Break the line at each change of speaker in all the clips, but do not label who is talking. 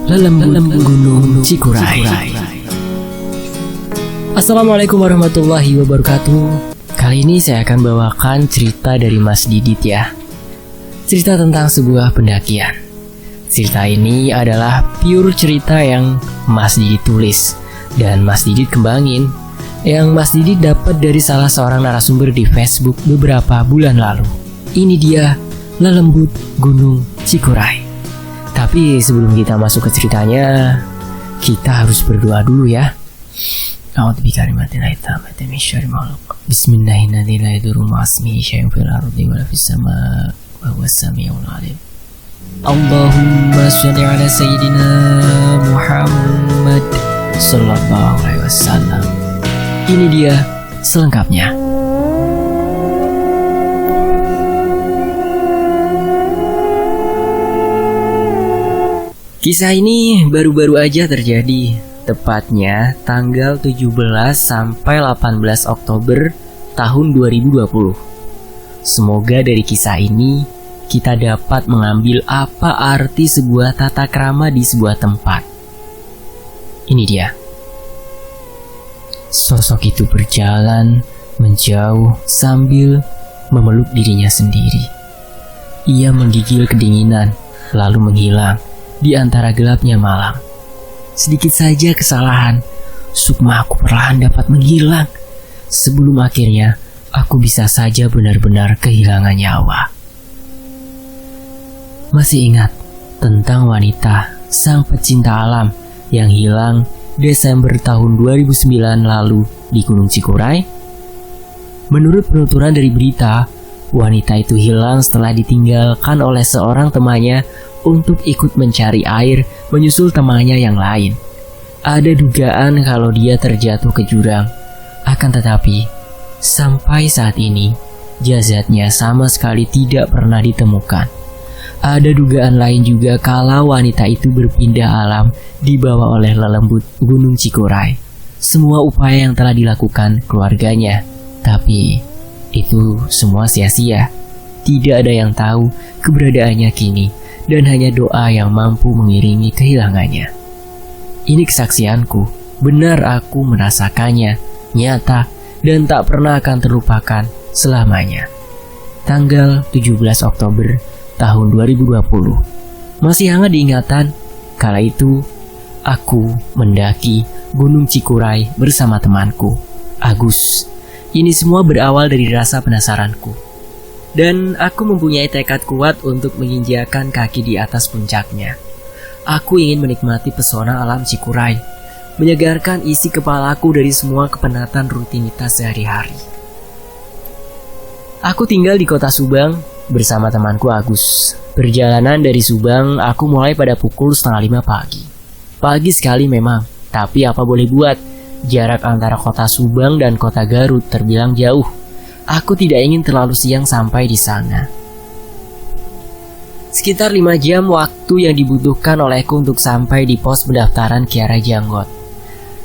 Lelembut Gunung Cikuray. Assalamualaikum warahmatullahi wabarakatuh. Kali ini saya akan bawakan cerita dari Mas Didit ya. Cerita tentang sebuah pendakian. Cerita ini adalah pure cerita yang Mas Didit tulis dan Mas Didit kembangin, yang Mas Didit dapat dari salah seorang narasumber di Facebook beberapa bulan lalu. Ini dia Lelembut Gunung Cikuray. Tapi sebelum kita masuk ke ceritanya, kita harus berdoa dulu ya. Allahumma sholli ala sayyidina Muhammad sallallahu alaihi wasallam. Ini dia selengkapnya. Kisah ini baru-baru aja terjadi, tepatnya tanggal 17 sampai 18 Oktober tahun 2020. Semoga dari kisah ini kita dapat mengambil apa arti sebuah tata krama di sebuah tempat. Ini dia. Sosok itu berjalan menjauh sambil memeluk dirinya sendiri. Ia menggigil kedinginan, lalu menghilang di antara gelapnya malam. Sedikit saja kesalahan, sukmaku perlahan dapat menghilang, sebelum akhirnya aku bisa saja benar-benar kehilangan nyawa. Masih ingat tentang wanita sang pecinta alam yang hilang Desember tahun 2009 lalu di Gunung Cikuray? Menurut penuturan dari berita, wanita itu hilang setelah ditinggalkan oleh seorang temannya untuk ikut mencari air menyusul temannya yang lain. Ada dugaan kalau dia terjatuh ke jurang. Akan tetapi, sampai saat ini, jasadnya sama sekali tidak pernah ditemukan. Ada dugaan lain juga kalau wanita itu berpindah alam dibawa oleh lelembut Gunung Cikuray. Semua upaya yang telah dilakukan keluarganya, tapi itu semua sia-sia. Tidak ada yang tahu keberadaannya kini, dan hanya doa yang mampu mengiringi kehilangannya. Ini kesaksianku, benar aku merasakannya, nyata, dan tak pernah akan terlupakan selamanya. Tanggal 17 Oktober tahun 2020. Masih hangat diingatan, kala itu aku mendaki Gunung Cikuray bersama temanku, Agus. Ini semua berawal dari rasa penasaranku. Dan aku mempunyai tekad kuat untuk menginjakan kaki di atas puncaknya. Aku ingin menikmati pesona alam Cikuray, menyegarkan isi kepalaku dari semua kepenatan rutinitas sehari-hari. Aku tinggal di kota Subang bersama temanku Agus. Perjalanan dari Subang aku mulai pada pukul 4:30 pagi. Pagi sekali memang, tapi apa boleh buat, jarak antara kota Subang dan kota Garut terbilang jauh. Aku tidak ingin terlalu siang sampai di sana. Sekitar 5 jam waktu yang dibutuhkan olehku untuk sampai di pos pendaftaran Kiara Janggot.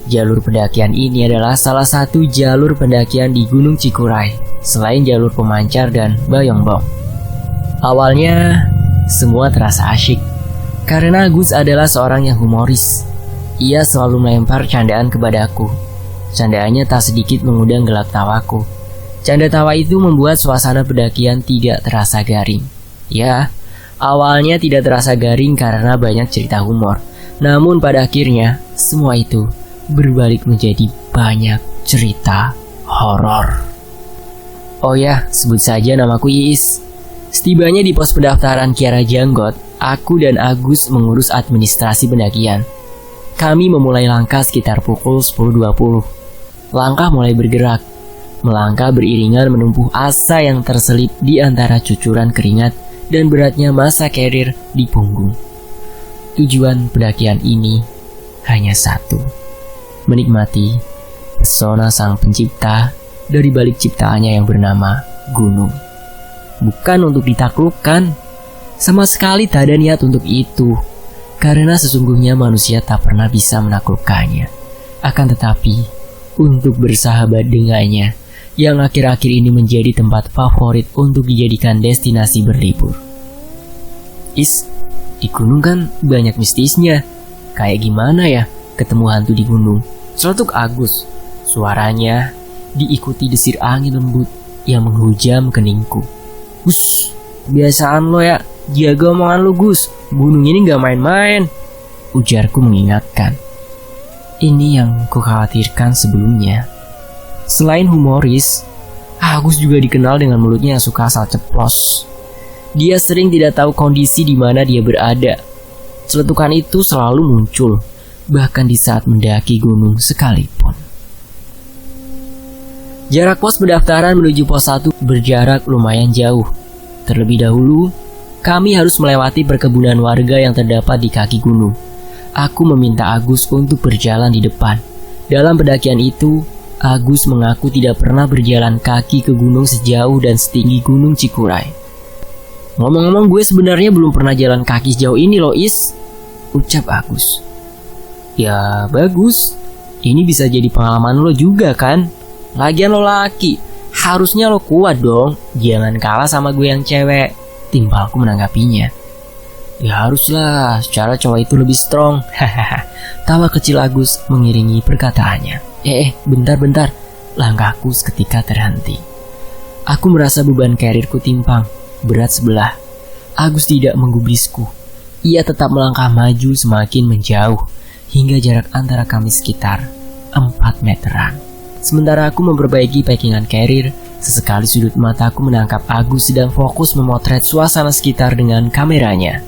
Jalur pendakian ini adalah salah satu jalur pendakian di Gunung Cikuray, selain jalur pemancar dan Bayongbong. Awalnya, semua terasa asyik, karena Agus adalah seorang yang humoris. Ia selalu melempar candaan kepadaku. Candaannya tak sedikit mengundang gelak tawaku. Canda tawa itu membuat suasana pendakian tidak terasa garing. Ya, awalnya tidak terasa garing karena banyak cerita humor. Namun pada akhirnya, semua itu berbalik menjadi banyak cerita horor. Oh ya, sebut saja namaku Iis. Setibanya di pos pendaftaran Kiara Janggot, aku dan Agus mengurus administrasi pendakian. Kami memulai langkah sekitar pukul 10.20. Langkah mulai bergerak. Melangkah beriringan menumbuh asa yang terselip di antara cucuran keringat dan beratnya masa karir di punggung. Tujuan pendakian ini hanya satu, menikmati pesona sang pencipta dari balik ciptaannya yang bernama gunung. Bukan untuk ditaklukkan, sama sekali tak ada niat untuk itu, karena sesungguhnya manusia tak pernah bisa menaklukkannya. Akan tetapi, untuk bersahabat dengannya, yang akhir-akhir ini menjadi tempat favorit untuk dijadikan destinasi berlibur. Di gunung kan banyak mistisnya, Kayak gimana ya ketemu hantu di gunung? Celetuk Agus. Suaranya diikuti desir angin lembut yang menghujam keningku. Gus, kebiasaan lo ya, jaga omongan lo Gus. Gunung ini gak main-main, ujarku mengingatkan. Ini yang kukhawatirkan sebelumnya. Selain humoris, Agus juga dikenal dengan mulutnya yang suka asal ceplos. Dia sering tidak tahu kondisi di mana dia berada. Celetukan itu selalu muncul, bahkan di saat mendaki gunung sekalipun. Jarak pos pendaftaran menuju pos 1 berjarak lumayan jauh. Terlebih dahulu, kami harus melewati perkebunan warga yang terdapat di kaki gunung. Aku meminta Agus untuk berjalan di depan. Dalam pendakian itu, Agus mengaku tidak pernah berjalan kaki ke gunung sejauh dan setinggi Gunung Cikuray. Ngomong-ngomong, gue sebenarnya belum pernah jalan kaki sejauh ini loh, Is, ucap Agus. Ya bagus, ini bisa jadi pengalaman lo juga kan? Lagian lo laki, harusnya lo kuat dong. Jangan kalah sama gue yang cewek, timbalku menanggapinya. Ya haruslah, secara cowok itu lebih strong. Hahaha. Tawa kecil Agus mengiringi perkataannya. Bentar. Langkahku seketika terhenti. Aku merasa beban karirku timpang, berat sebelah. Agus tidak menggubrisku. Ia tetap melangkah maju semakin menjauh, hingga jarak antara kami sekitar 4 meteran. Sementara aku memperbaiki packingan carrier, sesekali sudut mataku menangkap Agus sedang fokus memotret suasana sekitar dengan kameranya.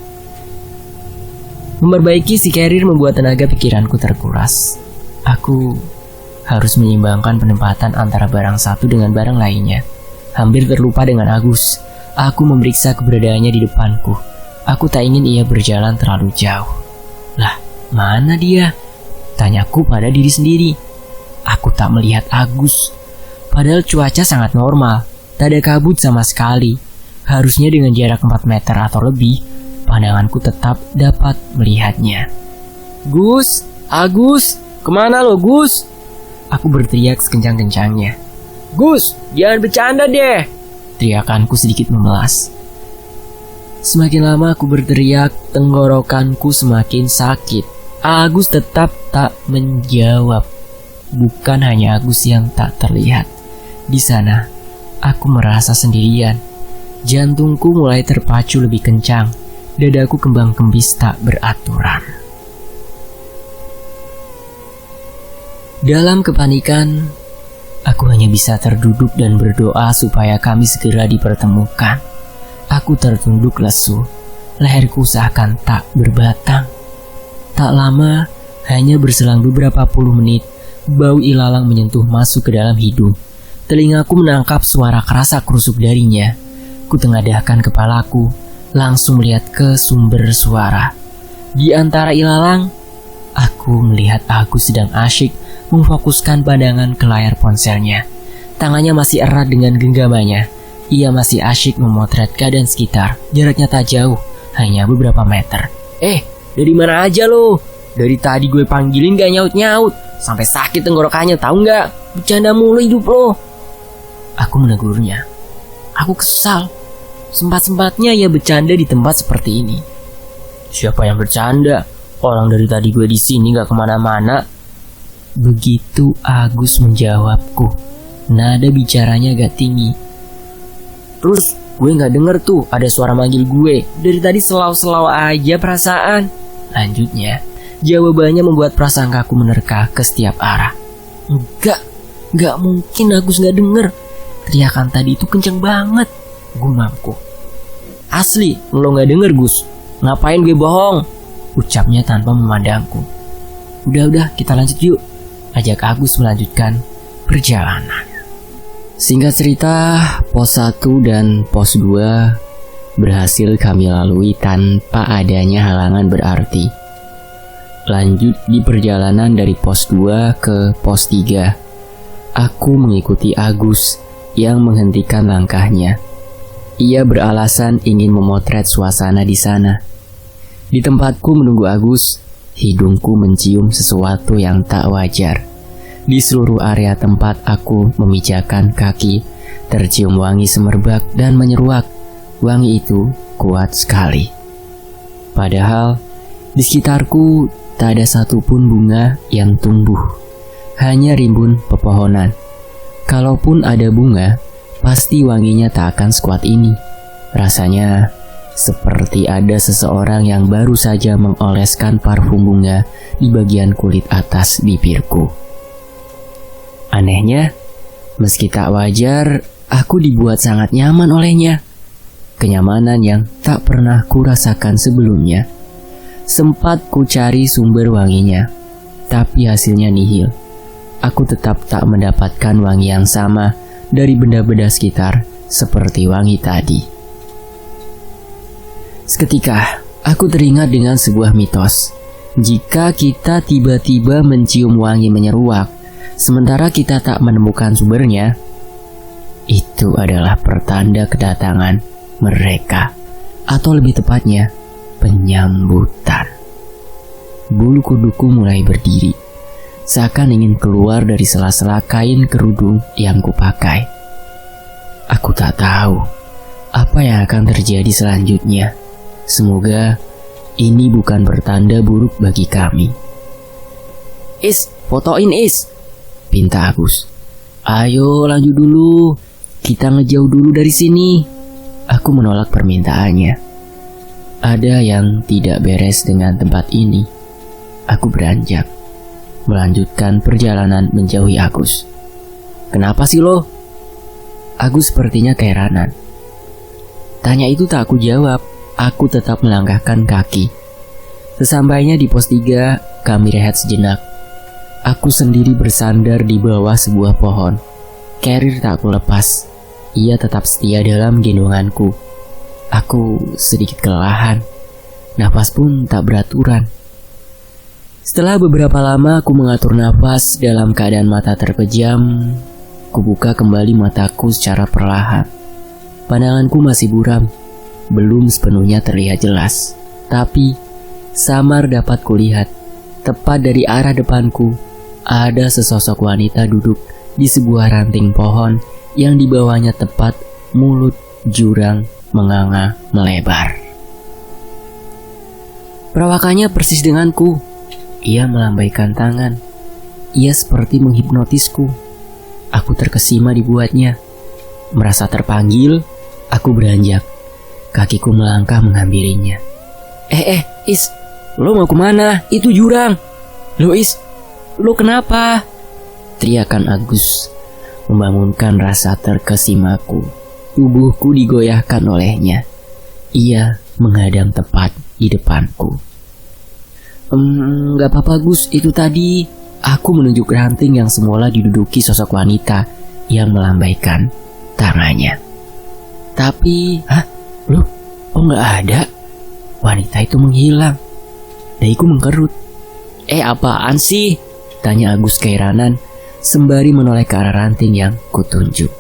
Memperbaiki si carrier membuat tenaga pikiranku terkuras. Aku harus menyeimbangkan penempatan antara barang satu dengan barang lainnya. Hampir terlupa dengan Agus. Aku memeriksa keberadaannya di depanku. Aku tak ingin ia berjalan terlalu jauh. Lah, mana dia? Tanyaku pada diri sendiri. Aku tak melihat Agus. Padahal cuaca sangat normal, tak ada kabut sama sekali. Harusnya dengan jarak 4 meter atau lebih, pandanganku tetap dapat melihatnya. Gus, Agus, kemana lo Gus? Aku berteriak sekencang-kencangnya. Gus, jangan bercanda deh. Teriakanku sedikit memelas. Semakin lama aku berteriak, tenggorokanku semakin sakit. Agus tetap tak menjawab. Bukan hanya Agus yang tak terlihat. Di sana, aku merasa sendirian. Jantungku mulai terpacu lebih kencang. Dadaku kembang-kembis tak beraturan. Dalam kepanikan, aku hanya bisa terduduk dan berdoa supaya kami segera dipertemukan. Aku tertunduk lesu. Leherku seakan tak berbatang. Tak lama, hanya berselang beberapa puluh menit, bau ilalang menyentuh masuk ke dalam hidung. Telingaku menangkap suara kerasak kerusuk darinya. Kutengadahkan kepalaku, langsung melihat ke sumber suara. Di antara ilalang, aku melihat Agus sedang asyik memfokuskan pandangan ke layar ponselnya. Tangannya masih erat dengan genggamannya. Ia masih asyik memotret keadaan sekitar. Jaraknya tak jauh, hanya beberapa meter. Dari mana aja lo? Dari tadi gue panggilin gak nyaut-nyaut. Sampai sakit tenggorokannya, tahu nggak? Bercanda mulu hidup lo. Aku menegurnya. Aku kesal. Sempat-sempatnya ia bercanda di tempat seperti ini. Siapa yang bercanda? Orang dari tadi gue di sini nggak kemana-mana. Begitu Agus menjawabku. Nada bicaranya agak tinggi. Terus gue nggak denger tuh ada suara manggil gue. Dari tadi selau-selau aja perasaan. Lanjutnya. Jawabannya membuat prasangkaku menerka ke setiap arah. Enggak mungkin Agus gak denger. Teriakan tadi itu kenceng banget, gumamku. Asli, lo gak denger Gus. Ngapain gue bohong? Ucapnya tanpa memandangku. Udah, kita lanjut yuk. Ajak Agus melanjutkan perjalanan. Singkat cerita, pos 1 dan pos 2 berhasil kami lalui tanpa adanya halangan berarti. Lanjut di perjalanan dari pos 2 ke pos 3. Aku mengikuti Agus yang menghentikan langkahnya. Ia beralasan ingin memotret suasana di sana. Di tempatku menunggu Agus, hidungku mencium sesuatu yang tak wajar. Di seluruh area tempat aku memijakan kaki, tercium wangi semerbak dan menyeruak. Wangi itu kuat sekali. Padahal di sekitarku tak ada satupun bunga yang tumbuh. Hanya rimbun pepohonan. Kalaupun ada bunga, pasti wanginya tak akan sekuat ini. Rasanya seperti ada seseorang yang baru saja mengoleskan parfum bunga di bagian kulit atas bibirku. Anehnya, meski tak wajar, aku dibuat sangat nyaman olehnya. Kenyamanan yang tak pernah kurasakan sebelumnya. Sempat ku cari sumber wanginya, tapi hasilnya nihil. Aku tetap tak mendapatkan wangi yang sama dari benda-benda sekitar seperti wangi tadi. Seketika, aku teringat dengan sebuah mitos. Jika kita tiba-tiba mencium wangi menyeruak, sementara kita tak menemukan sumbernya, itu adalah pertanda kedatangan mereka, atau lebih tepatnya, penyambutan. Bulu kuduku mulai berdiri, seakan ingin keluar dari sela-sela kain kerudung yang kupakai. Aku tak tahu apa yang akan terjadi selanjutnya. Semoga ini bukan pertanda buruk bagi kami. Is, fotoin Is, pinta Agus. Ayo lanjut dulu, kita ngejauh dulu dari sini. Aku menolak permintaannya. Ada yang tidak beres dengan tempat ini. Aku beranjak, melanjutkan perjalanan menjauhi Agus. Kenapa sih lo? Agus sepertinya keheranan. Tanya itu tak aku jawab. Aku tetap melangkahkan kaki. Sesampainya di pos 3, kami rehat sejenak. Aku sendiri bersandar di bawah sebuah pohon. Carrier tak aku lepas. Ia tetap setia dalam gendonganku. Aku sedikit kelelahan. Napas pun tak beraturan. Setelah beberapa lama aku mengatur nafas dalam keadaan mata terpejam, kubuka kembali mataku secara perlahan. Pandanganku masih buram, belum sepenuhnya terlihat jelas. Tapi samar dapat kulihat, tepat dari arah depanku, ada sesosok wanita duduk di sebuah ranting pohon yang di bawahnya tepat mulut jurang menganga melebar. Perawakannya persis denganku. Ia melambaikan tangan. Ia seperti menghipnotisku. Aku terkesima dibuatnya. Merasa terpanggil, aku beranjak. Kakiku melangkah menghampirinya. Is, lo mau kemana? Itu jurang. Lo Is, lo kenapa? Teriakan Agus membangunkan rasa terkesimaku. Tubuhku digoyahkan olehnya. Ia menghadang tepat di depanku. Gak apa-apa Gus, itu tadi. Aku menunjuk ranting yang semula diduduki sosok wanita yang melambaikan tangannya. Tapi, Lo gak ada? Wanita itu menghilang. Dahiku mengkerut. Apaan sih? Tanya Agus keheranan sembari menoleh ke arah ranting yang kutunjuk.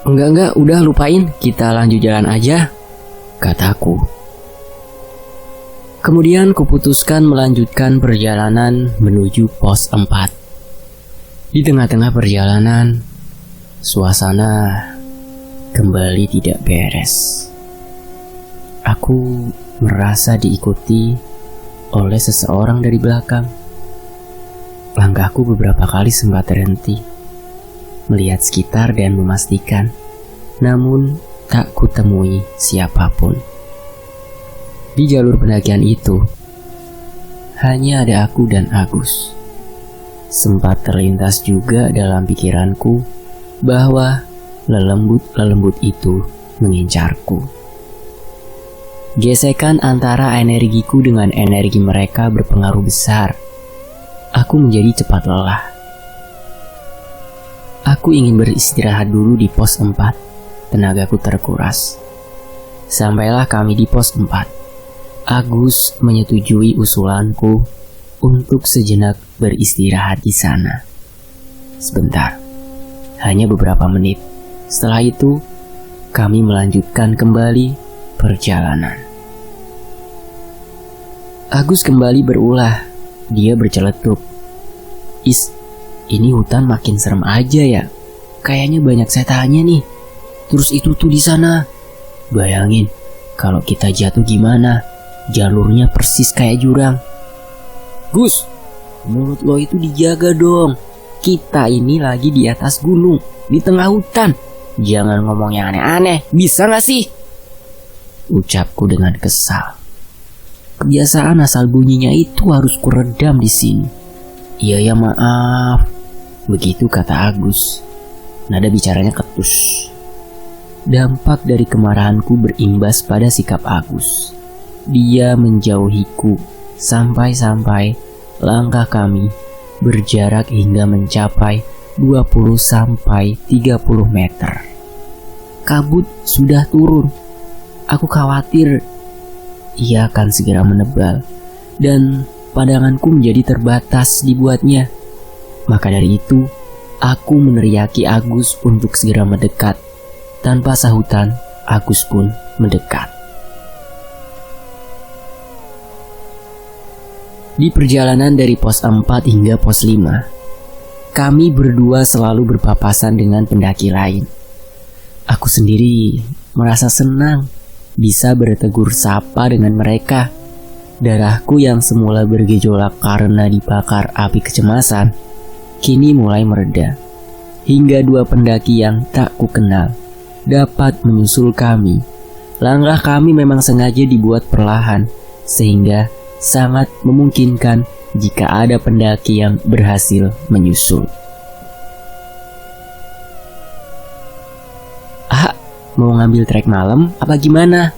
Enggak, udah lupain, kita lanjut jalan aja, kataku. Kemudian kuputuskan melanjutkan perjalanan menuju pos 4. Di tengah-tengah perjalanan, suasana kembali tidak beres. Aku merasa diikuti oleh seseorang dari belakang. Langkahku beberapa kali sempat terhenti, melihat sekitar dan memastikan, namun tak kutemui siapapun. Di jalur pendakian itu, hanya ada aku dan Agus. Sempat terlintas juga dalam pikiranku bahwa lelembut-lelembut itu mengincarku. Gesekan antara energiku dengan energi mereka berpengaruh besar. Aku menjadi cepat lelah. Aku ingin beristirahat dulu di pos 4. Tenagaku terkuras. Sampailah kami di pos 4. Agus menyetujui usulanku untuk sejenak beristirahat di sana. Sebentar, hanya beberapa menit. Setelah itu, kami melanjutkan kembali perjalanan. Agus kembali berulah. Dia berceletuk. Is, ini hutan makin serem aja ya. Kayaknya banyak setannya nih. Terus itu tuh di sana. Bayangin, kalau kita jatuh gimana? Jalurnya persis kayak jurang. Gus, mulut lo itu dijaga dong. Kita ini lagi di atas gunung, di tengah hutan. Jangan ngomong yang aneh-aneh, bisa gak sih? Ucapku dengan kesal. Kebiasaan asal bunyinya itu harus kuredam di sini. Iya ya, maaf. Begitu kata Agus. Nada bicaranya ketus. Dampak dari kemarahanku berimbas pada sikap Agus. Dia menjauhiku sampai-sampai langkah kami berjarak hingga mencapai 20-30 meter. Kabut sudah turun. Aku khawatir ia akan segera menebal dan pandanganku menjadi terbatas dibuatnya. Maka dari itu, aku meneriaki Agus untuk segera mendekat. Tanpa sahutan, Agus pun mendekat. Di perjalanan dari pos 4 hingga pos 5, kami berdua selalu berpapasan dengan pendaki lain. Aku sendiri merasa senang bisa bertegur sapa dengan mereka. Darahku yang semula bergejolak karena dibakar api kecemasan, kini mulai mereda. Hingga 2 pendaki yang tak kukenal dapat menyusul kami. Langkah kami memang sengaja dibuat perlahan, sehingga sangat memungkinkan jika ada pendaki yang berhasil menyusul. Ah, mau ngambil trek malam apa gimana?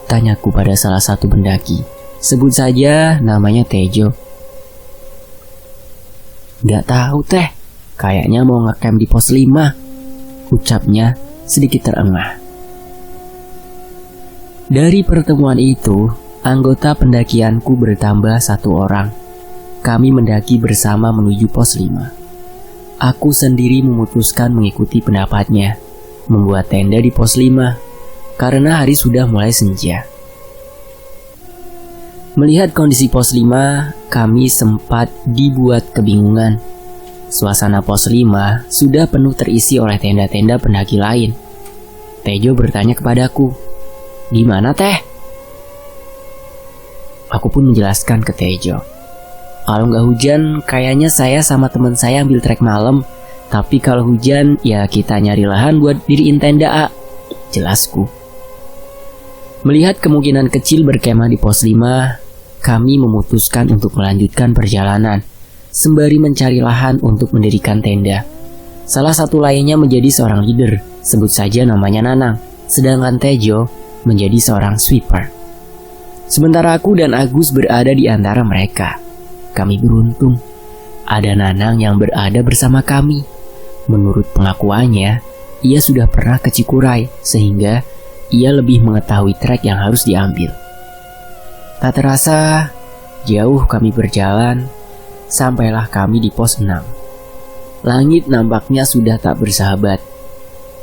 Tanyaku pada salah satu pendaki. Sebut saja namanya Tejo. Gak tahu teh, kayaknya mau ngecamp di pos 5, ucapnya sedikit terengah. Dari pertemuan itu, anggota pendakianku bertambah 1 orang. Kami mendaki bersama menuju pos 5. Aku sendiri memutuskan mengikuti pendapatnya, membuat tenda di pos 5, karena hari sudah mulai senja. Melihat kondisi pos 5, kami sempat dibuat kebingungan. Suasana pos 5 sudah penuh terisi oleh tenda-tenda pendaki lain. Tejo bertanya kepadaku, "Gimana teh?" Aku pun menjelaskan ke Tejo, "Kalau nggak hujan, kayaknya saya sama teman saya ambil trek malam. Tapi kalau hujan, ya kita nyari lahan buat diriin tenda, A," jelasku. Melihat kemungkinan kecil berkemah di pos 5, kami memutuskan untuk melanjutkan perjalanan, sembari mencari lahan untuk mendirikan tenda. Salah satu lainnya menjadi seorang leader, sebut saja namanya Nanang, sedangkan Tejo menjadi seorang sweeper. Sementara aku dan Agus berada di antara mereka. Kami beruntung, ada Nanang yang berada bersama kami. Menurut pengakuannya, ia sudah pernah ke Cikuray, sehingga ia lebih mengetahui trek yang harus diambil. Tak terasa, jauh kami berjalan, sampailah kami di pos 6. Langit nampaknya sudah tak bersahabat.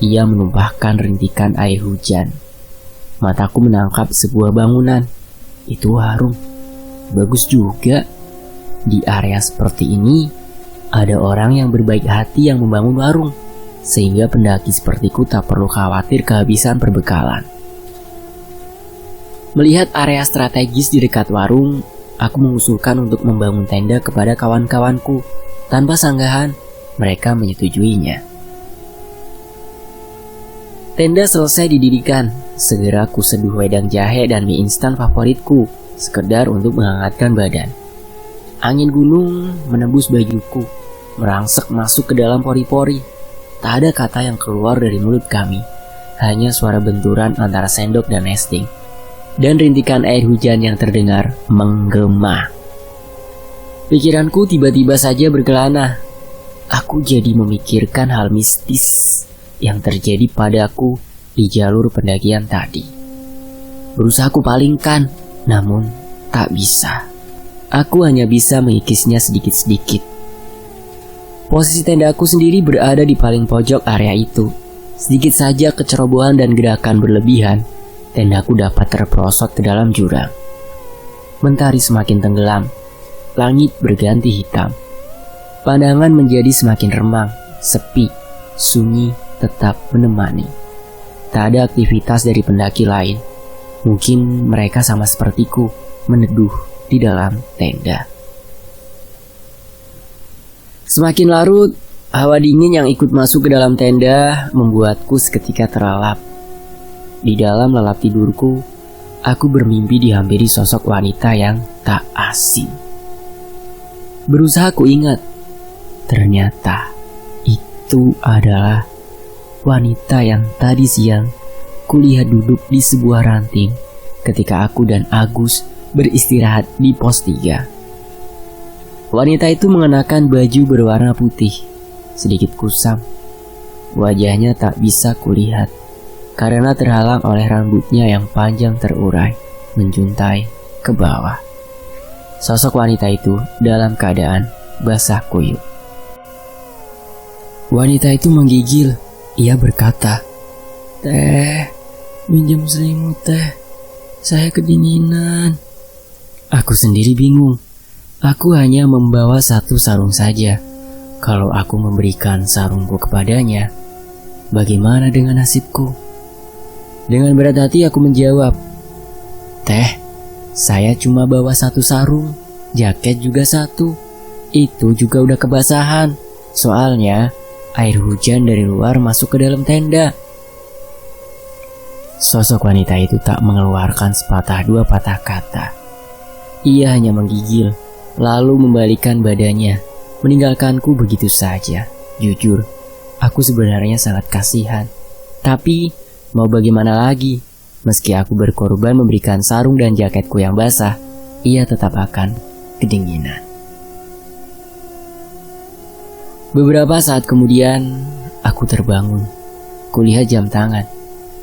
Ia menumpahkan rintikan air hujan. Mataku menangkap sebuah bangunan. Itu warung. Bagus juga. Di area seperti ini, ada orang yang berbaik hati yang membangun warung, sehingga pendaki sepertiku tak perlu khawatir kehabisan perbekalan. Melihat area strategis di dekat warung, aku mengusulkan untuk membangun tenda kepada kawan-kawanku. Tanpa sanggahan, mereka menyetujuinya. Tenda selesai didirikan. Segera ku seduh wedang jahe dan mie instan favoritku, sekedar untuk menghangatkan badan. Angin gunung menembus bajuku, merangsek masuk ke dalam pori-pori. Tak ada kata yang keluar dari mulut kami, hanya suara benturan antara sendok dan nesting, dan rintikan air hujan yang terdengar menggema. Pikiranku tiba-tiba saja berkelana. Aku jadi memikirkan hal mistis yang terjadi padaku di jalur pendakian tadi. Berusaha aku palingkan, namun tak bisa. Aku hanya bisa mengikisnya sedikit-sedikit. Posisi tendaku sendiri berada di paling pojok area itu. Sedikit saja kecerobohan dan gerakan berlebihan, tendaku dapat terperosot ke dalam jurang. Mentari semakin tenggelam, langit berganti hitam. Pandangan menjadi semakin remang, sepi, sunyi tetap menemani. Tak ada aktivitas dari pendaki lain. Mungkin mereka sama sepertiku, meneduh di dalam tenda. Semakin larut, hawa dingin yang ikut masuk ke dalam tenda membuatku seketika terlelap. Di dalam lelap tidurku, aku bermimpi dihampiri sosok wanita yang tak asing. Berusaha ku ingat, ternyata itu adalah wanita yang tadi siang kulihat duduk di sebuah ranting ketika aku dan Agus beristirahat di pos 3. Wanita itu mengenakan baju berwarna putih, sedikit kusam. Wajahnya tak bisa kulihat karena terhalang oleh rambutnya yang panjang terurai menjuntai ke bawah. Sosok wanita itu dalam keadaan basah kuyup. Wanita itu menggigil. Ia berkata, "Teh, minjem selimut teh, saya kedinginan." Aku sendiri bingung. Aku hanya membawa satu sarung saja. Kalau aku memberikan sarungku kepadanya, bagaimana dengan nasibku? Dengan berat hati aku menjawab, "Teh, saya cuma bawa satu sarung, jaket juga satu. Itu juga udah kebasahan. Soalnya air hujan dari luar masuk ke dalam tenda." Sosok wanita itu tak mengeluarkan sepatah dua patah kata. Ia hanya menggigil, lalu membalikkan badannya, meninggalkanku begitu saja. Jujur, aku sebenarnya sangat kasihan. Tapi, mau bagaimana lagi? Meski aku berkorban memberikan sarung dan jaketku yang basah, ia tetap akan kedinginan. Beberapa saat kemudian, aku terbangun. Kulihat jam tangan.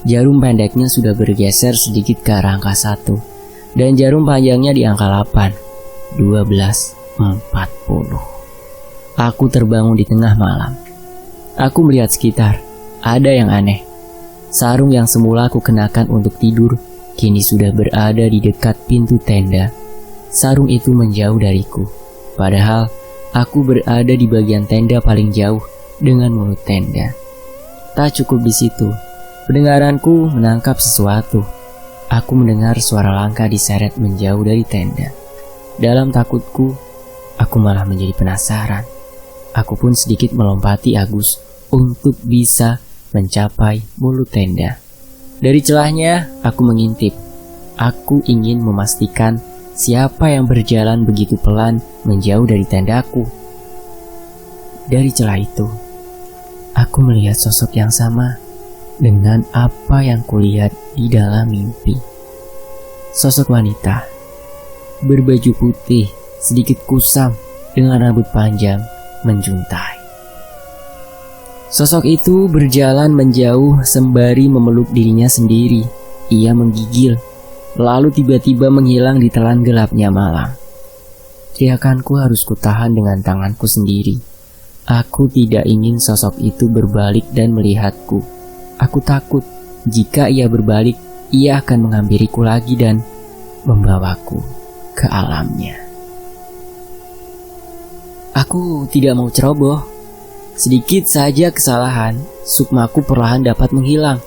Jarum pendeknya sudah bergeser sedikit ke arah angka 1, dan jarum panjangnya di angka 8, 12.40. Aku terbangun di tengah malam. Aku melihat sekitar. Ada yang aneh. Sarung yang semula aku kenakan untuk tidur, kini sudah berada di dekat pintu tenda. Sarung itu menjauh dariku. Padahal, aku berada di bagian tenda paling jauh dengan mulut tenda. Tak cukup di situ. Pendengaranku menangkap sesuatu. Aku mendengar suara langkah diseret menjauh dari tenda. Dalam takutku, aku malah menjadi penasaran. Aku pun sedikit melompati Agus untuk bisa mencapai mulut tenda. Dari celahnya, aku mengintip. Aku ingin memastikan siapa yang berjalan begitu pelan menjauh dari tendaku. Dari celah itu, aku melihat sosok yang sama dengan apa yang kulihat di dalam mimpi. Sosok wanita berbaju putih, sedikit kusam, dengan rambut panjang menjuntai. Sosok itu berjalan menjauh sembari memeluk dirinya sendiri. Ia menggigil, lalu tiba-tiba menghilang di telan gelapnya malam. Teriakanku harus kutahan dengan tanganku sendiri. Aku tidak ingin sosok itu berbalik dan melihatku. Aku takut jika ia berbalik, ia akan menghampiriku lagi dan membawaku ke alamnya. Aku tidak mau ceroboh. Sedikit saja kesalahan, sukmaku perlahan dapat menghilang.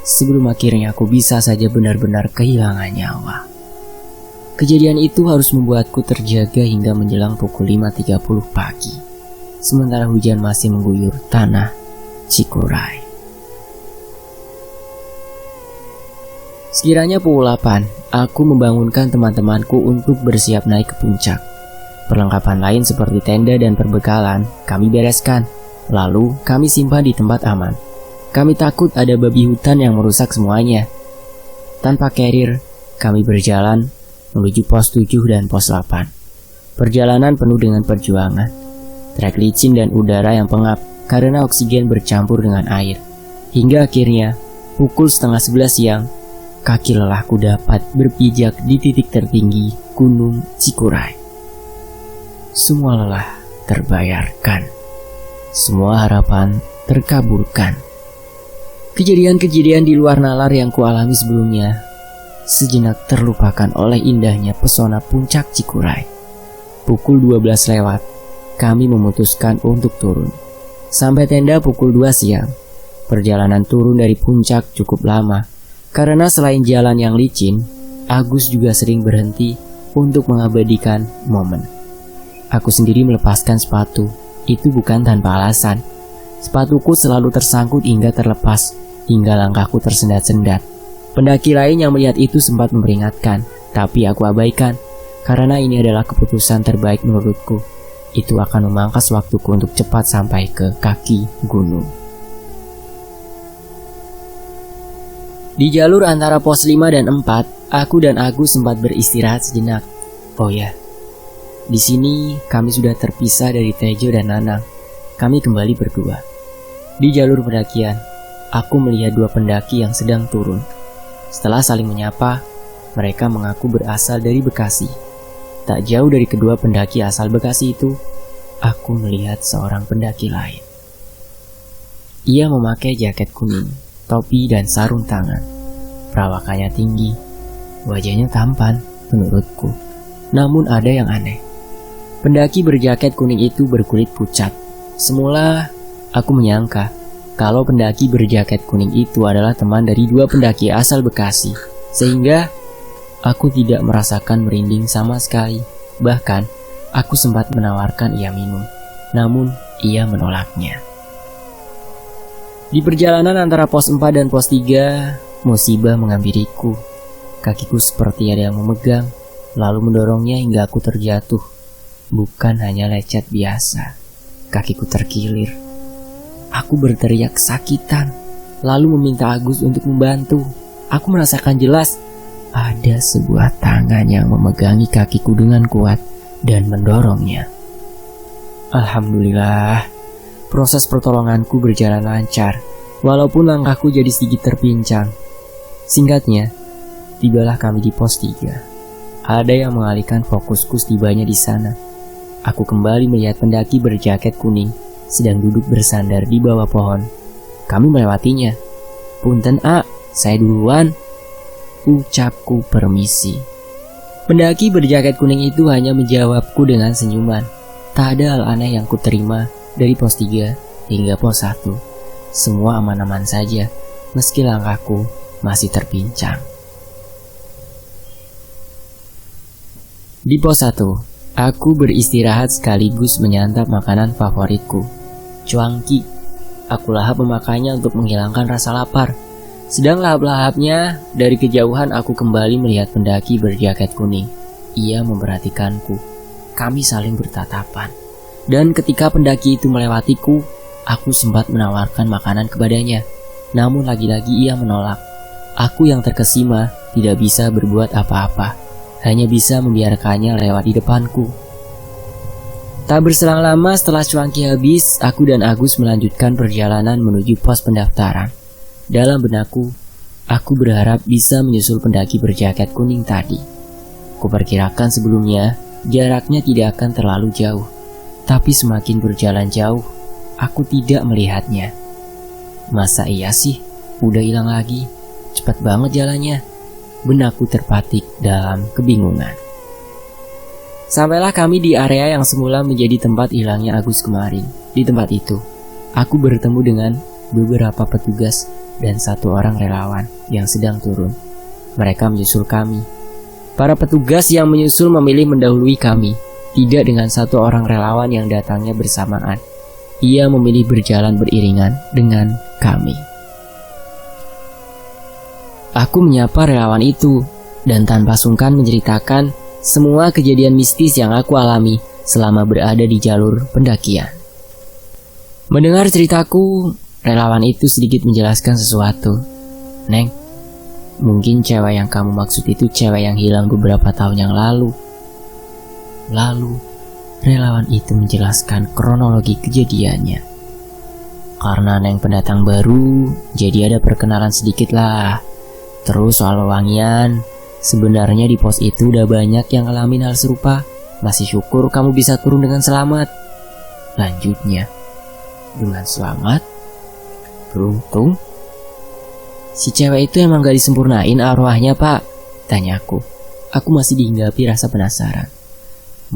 Sebelum akhirnya aku bisa saja benar-benar kehilangan nyawa. Kejadian itu harus membuatku terjaga hingga menjelang pukul 5.30 pagi. Sementara hujan masih mengguyur tanah Cikuray. Sekiranya pukul 8, aku membangunkan teman-temanku untuk bersiap naik ke puncak. Perlengkapan lain seperti tenda dan perbekalan kami bereskan, lalu kami simpan di tempat aman. Kami takut ada babi hutan yang merusak semuanya. Tanpa carrier, kami berjalan menuju pos 7 dan pos 8. Perjalanan penuh dengan perjuangan. Trek licin dan udara yang pengap karena oksigen bercampur dengan air. Hingga akhirnya, pukul 10:30 siang, kaki lelahku dapat berpijak di titik tertinggi Gunung Cikuray. Semua lelah terbayarkan. Semua harapan terkabulkan. Kejadian-kejadian di luar nalar yang kualami sebelumnya sejenak terlupakan oleh indahnya pesona puncak Cikuray. Pukul 12 lewat, kami memutuskan untuk turun. Sampai tenda pukul 2 siang. Perjalanan turun dari puncak cukup lama Karena selain jalan yang licin, Agus juga sering berhenti untuk mengabadikan momen. Aku sendiri melepaskan sepatu, itu bukan tanpa alasan. Sepatuku selalu tersangkut hingga terlepas, hingga langkahku tersendat-sendat. Pendaki lain yang melihat itu sempat memperingatkan, tapi aku abaikan, karena ini adalah keputusan terbaik menurutku. Itu akan memangkas waktuku untuk cepat sampai ke kaki gunung. Di jalur antara pos 5 dan 4, aku dan Agus sempat beristirahat sejenak. Oh ya, di sini kami sudah terpisah dari Tejo dan Nanang. Kami kembali berdua. Di jalur pendakian, aku melihat dua pendaki yang sedang turun. Setelah saling menyapa, mereka mengaku berasal dari Bekasi. Tak jauh dari kedua pendaki asal Bekasi itu, aku melihat seorang pendaki lain. Ia memakai jaket kuning, topi dan sarung tangan. Perawakannya tinggi, wajahnya tampan menurutku. Namun ada yang aneh. Pendaki berjaket kuning itu berkulit pucat. Semula aku menyangka kalau pendaki berjaket kuning itu adalah teman dari dua pendaki asal Bekasi, sehingga aku tidak merasakan merinding sama sekali. Bahkan aku sempat menawarkan ia minum, namun ia menolaknya. Di perjalanan antara pos 4 dan pos 3, musibah menghampiriku. Kakiku seperti ada yang memegang, lalu mendorongnya hingga aku terjatuh. Bukan hanya lecet biasa, kakiku terkilir. Aku berteriak kesakitan, lalu meminta Agus untuk membantu. Aku merasakan jelas ada sebuah tangan yang memegangi kakiku dengan kuat dan mendorongnya. Alhamdulillah, proses pertolonganku berjalan lancar, walaupun langkahku jadi sedikit terpincang. Singkatnya, tibalah kami di pos 3. Ada yang mengalihkan fokusku setibanya di sana. Aku kembali melihat pendaki berjaket kuning sedang duduk bersandar di bawah pohon. Kami melewatinya. Punten A, saya duluan, ucapku permisi. Pendaki berjaket kuning itu hanya menjawabku dengan senyuman. Tak ada hal aneh yang kuterima dari pos 3 hingga pos 1. Semua aman-aman saja, meski langkahku masih terpincang. Di pos 1, aku beristirahat sekaligus menyantap makanan favoritku, cuangki. Aku lahap memakannya untuk menghilangkan rasa lapar. Sedang lahap-lahapnya, dari kejauhan aku kembali melihat pendaki berjaket kuning. Ia memperhatikanku. Kami saling bertatapan. Dan ketika pendaki itu melewatiku, aku sempat menawarkan makanan kepadanya. Namun lagi-lagi ia menolak. Aku yang terkesima tidak bisa berbuat apa-apa. Hanya bisa membiarkannya lewat di depanku. Tak berselang lama setelah cuanki habis, aku dan Agus melanjutkan perjalanan menuju pos pendaftaran. Dalam benakku, aku berharap bisa menyusul pendaki berjaket kuning tadi. Kuperkirakan sebelumnya, jaraknya tidak akan terlalu jauh. Tapi semakin berjalan jauh, aku tidak melihatnya. Masa iya sih? Udah hilang lagi? Cepat banget jalannya. Benakku terpatik dalam kebingungan. Sampailah kami di area yang semula menjadi tempat hilangnya Agus kemarin. Di tempat itu, aku bertemu dengan beberapa petugas dan satu orang relawan yang sedang turun. Mereka menyusul kami. Para petugas yang menyusul memilih mendahului kami, tidak dengan satu orang relawan yang datangnya bersamaan. Ia memilih berjalan beriringan dengan kami. Aku menyapa relawan itu dan tanpa sungkan menceritakan semua kejadian mistis yang aku alami selama berada di jalur pendakian. Mendengar ceritaku, relawan itu sedikit menjelaskan sesuatu. Neng, mungkin cewek yang kamu maksud itu cewek yang hilang beberapa tahun yang lalu. Lalu, relawan itu menjelaskan kronologi kejadiannya. Karena Neng pendatang baru, jadi ada perkenalan sedikit lah. Terus soal wewangian, sebenarnya di pos itu udah banyak yang ngalamin hal serupa. Masih syukur kamu bisa turun dengan selamat. Lanjutnya, dengan selamat? Beruntung? Si cewek itu emang gak disempurnain arwahnya, Pak? Tanyaku. Aku masih dihinggapi rasa penasaran.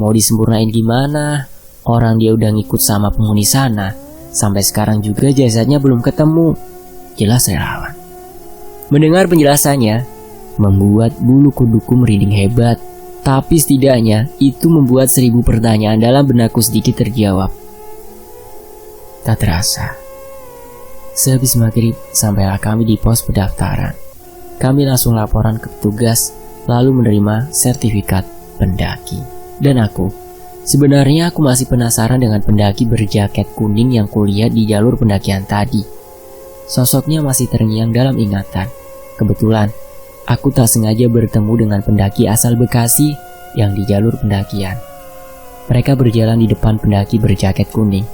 Mau disempurnain gimana? Orang dia udah ngikut sama penghuni sana. Sampai sekarang juga jasadnya belum ketemu. Jelas relawan. Mendengar penjelasannya membuat bulu kuduku merinding hebat. Tapi setidaknya itu membuat 1000 pertanyaan dalam benakku sedikit terjawab. Tak terasa, sehabis maghrib sampailah kami di pos pendaftaran. Kami langsung laporan ke petugas, lalu menerima sertifikat pendaki. Dan sebenarnya aku masih penasaran dengan pendaki berjaket kuning yang kulihat di jalur pendakian tadi. Sosoknya masih terngiang dalam ingatan. Kebetulan, aku tak sengaja bertemu dengan pendaki asal Bekasi yang di jalur pendakian. Mereka berjalan di depan pendaki berjaket kuning.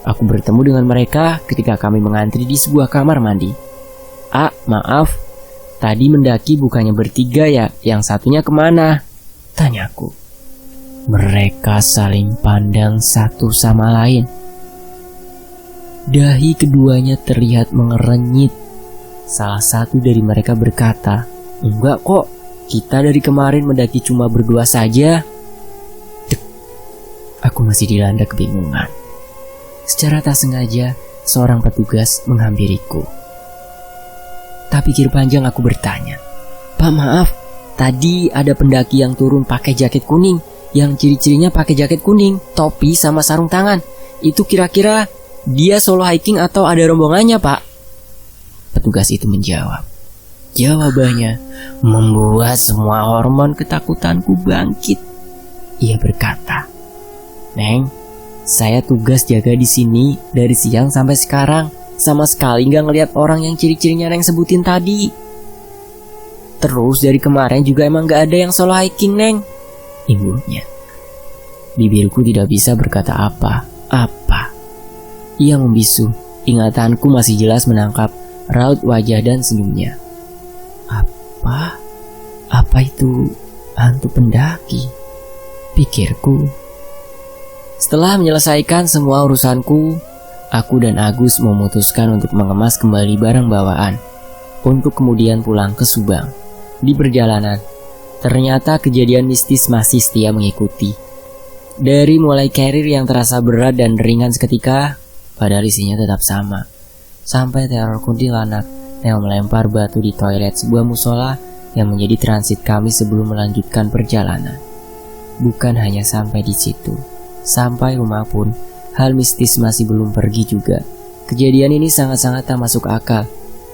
Aku bertemu dengan mereka ketika kami mengantri di sebuah kamar mandi. Maaf, tadi mendaki bukannya bertiga ya, yang satunya kemana? Tanyaku. Mereka saling pandang satu sama lain. Dahi keduanya terlihat mengerenyit. Salah satu dari mereka berkata, "Enggak kok, kita dari kemarin mendaki cuma berdua saja." Aku masih dilanda kebingungan. Secara tak sengaja, seorang petugas menghampiriku. Tak pikir panjang aku bertanya, "Pak, maaf, tadi ada pendaki yang turun pakai jaket kuning, yang ciri-cirinya pakai jaket kuning, topi sama sarung tangan. Itu kira-kira dia solo hiking atau ada rombongannya, Pak?" Petugas itu menjawab. Jawabannya membuat semua hormon ketakutanku bangkit. Ia berkata, "Neng, saya tugas jaga di sini dari siang sampai sekarang. Sama sekali nggak ngelihat orang yang ciri-cirinya Neng sebutin tadi. Terus dari kemarin juga emang nggak ada yang solo hiking, Neng," imbuhnya. Bibirku tidak bisa berkata apa. Ia membisu. Ingatanku masih jelas menangkap raut wajah dan senyumnya. Apa itu hantu pendaki? Pikirku. Setelah menyelesaikan semua urusanku, aku dan Agus memutuskan untuk mengemas kembali barang bawaan untuk kemudian pulang ke Subang. Di perjalanan, ternyata kejadian mistis masih setia mengikuti. Dari mulai karir yang terasa berat dan ringan seketika, padahal isinya tetap sama, sampai teror kuntilanak yang melempar batu di toilet sebuah musola yang menjadi transit kami sebelum melanjutkan perjalanan. Bukan hanya sampai di situ, sampai rumah pun hal mistis masih belum pergi juga. Kejadian ini sangat-sangat tak masuk akal.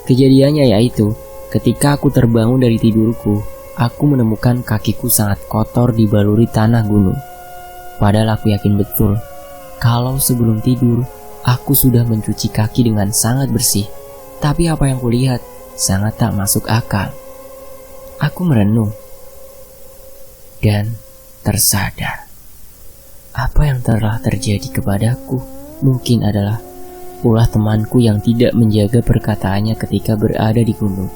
Kejadiannya yaitu ketika aku terbangun dari tidurku, aku menemukan kakiku sangat kotor dibaluri tanah gunung. Padahal aku yakin betul kalau sebelum tidur aku sudah mencuci kaki dengan sangat bersih. Tapi apa yang kulihat sangat tak masuk akal. Aku merenung dan tersadar. Apa yang telah terjadi kepadaku mungkin adalah ulah temanku yang tidak menjaga perkataannya ketika berada di gunung.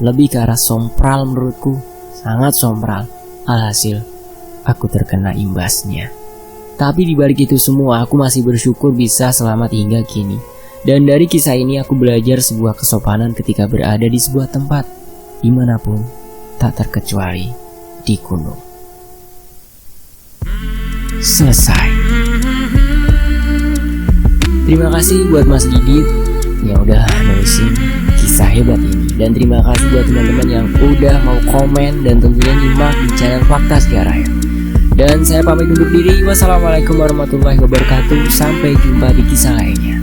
Lebih ke arah sompral menurutku, sangat sompral. Alhasil, aku terkena imbasnya. Tapi di balik itu semua, aku masih bersyukur bisa selamat hingga kini. Dan dari kisah ini aku belajar sebuah kesopanan ketika berada di sebuah tempat, dimanapun, tak terkecuali di gunung. Selesai. Terima kasih buat Mas Didit yang udah nulisin kisah hebat ini. Dan terima kasih buat teman-teman yang udah mau komen dan tentunya nyimak di channel Fakta Sejarah ya. Dan saya pamit undur diri. Wassalamualaikum warahmatullahi wabarakatuh. Sampai jumpa di kisah lainnya.